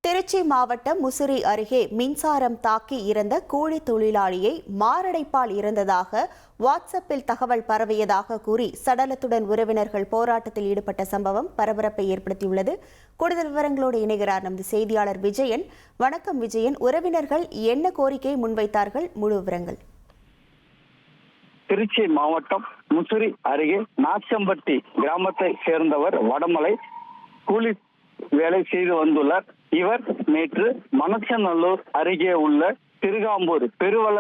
திருச்சி மாவட்டம் முசிறி அருகே மின்சாரம் தாக்கி இறந்த கூலி தொழிலாளியை மாரடைப்பால் இறந்ததாக வாட்ஸ்அப்பில் தகவல் பரவியதாக கூறி சடலத்துடன் உறவினர்கள் போராட்டத்தில் ஈடுபட்ட சம்பவம் பரபரப்பை ஏற்படுத்தியுள்ளது. கூடுதல் விவரங்களோடு இணைகிறார் நமது செய்தியாளர் விஜயன். வணக்கம் விஜயன், உறவினர்கள் என்ன கோரிக்கையை முன்வைத்தார்கள்? முழு விவரங்கள். திருச்சி மாவட்டம் முசிறி அருகே நாச்சம்பட்டி கிராமத்தை சேர்ந்தவர் வடமலை கூலி வேலை செய்து வந்துள்ளார். இவர் நேற்று மணச்சநல்லூர் அருகே உள்ள திருகாம்பூர் பெருவள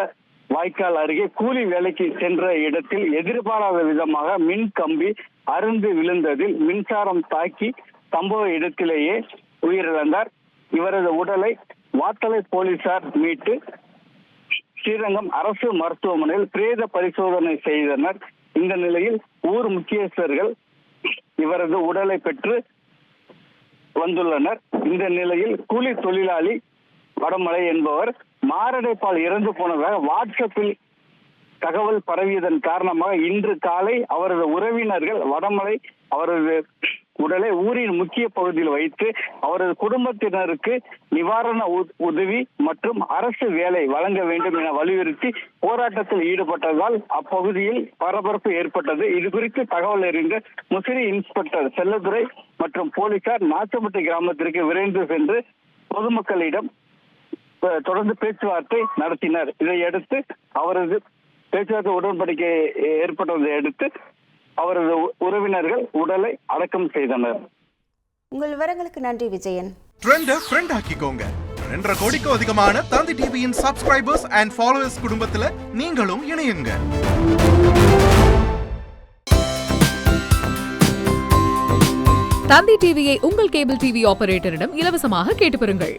வாய்க்கால் அருகே கூலி வேலைக்கு சென்ற இடத்தில் எதிர்பாராத விதமாக மின் கம்பி அறுந்து விழுந்ததில் மின்சாரம் தாக்கி சம்பவ இடத்திலேயே உயிரிழந்தார். இவரது உடலை வாத்தலை போலீசார் மீட்டு ஸ்ரீரங்கம் அரசு மருத்துவமனையில் பிரேத பரிசோதனை செய்தனர். இந்த நிலையில் ஊர் முக்கியஸ்தர்கள் இவரது உடலை பெற்று வந்துள்ளனர். இந்த நிலையில் கூலி தொழிலாளி வடமலை என்பவர் மாரடைப்பால் இறந்து போனதாக வாட்ஸ்அப்பில் தகவல் பரவியதன் காரணமாக இன்று காலை அவரது உறவினர்கள் வடமலை அவரது உடலை ஊரின் முக்கிய பகுதியில் வைத்து அவரது குடும்பத்தினருக்கு நிவாரண உதவி மற்றும் அரசு வேலை வழங்க வேண்டும் என வலியுறுத்தி போராட்டத்தில் ஈடுபட்டதால் அப்பகுதியில் பரபரப்பு ஏற்பட்டது. இது குறித்து தகவல் அறிந்த முசிறி இன்ஸ்பெக்டர் செல்லதுரை மற்றும் போலீசார் நாச்சம்பட்டி கிராமத்திற்கு விரைந்து சென்று பொதுமக்களிடம் தொடர்ந்து பேச்சுவார்த்தை நடத்தினர். இதையடுத்து அவரது பேச்சுவார்த்தை உடன்படிக்கை ஏற்பட்டதை அடுத்து அவரது உறவினர்கள் உடலை அடக்கம் செய்தனர். உங்கள் விவரங்களுக்கு நன்றி விஜயன். ட்ரெண்ட ஃப்ரெண்ட் ஆக்கிக்கோங்க. 2.5 கோடிக்கும் அதிகமான தந்தி டிவியின் சப்ஸ்கிரைபர்ஸ் அண்ட் ஃபாலோவர்ஸ் குடும்பத்துல நீங்களும் இணையுங்க. தந்தி டிவியை உங்கள் கேபிள் டிவி ஆபரேட்டரிடம் இலவசமாக கேட்டு பெறுங்கள்.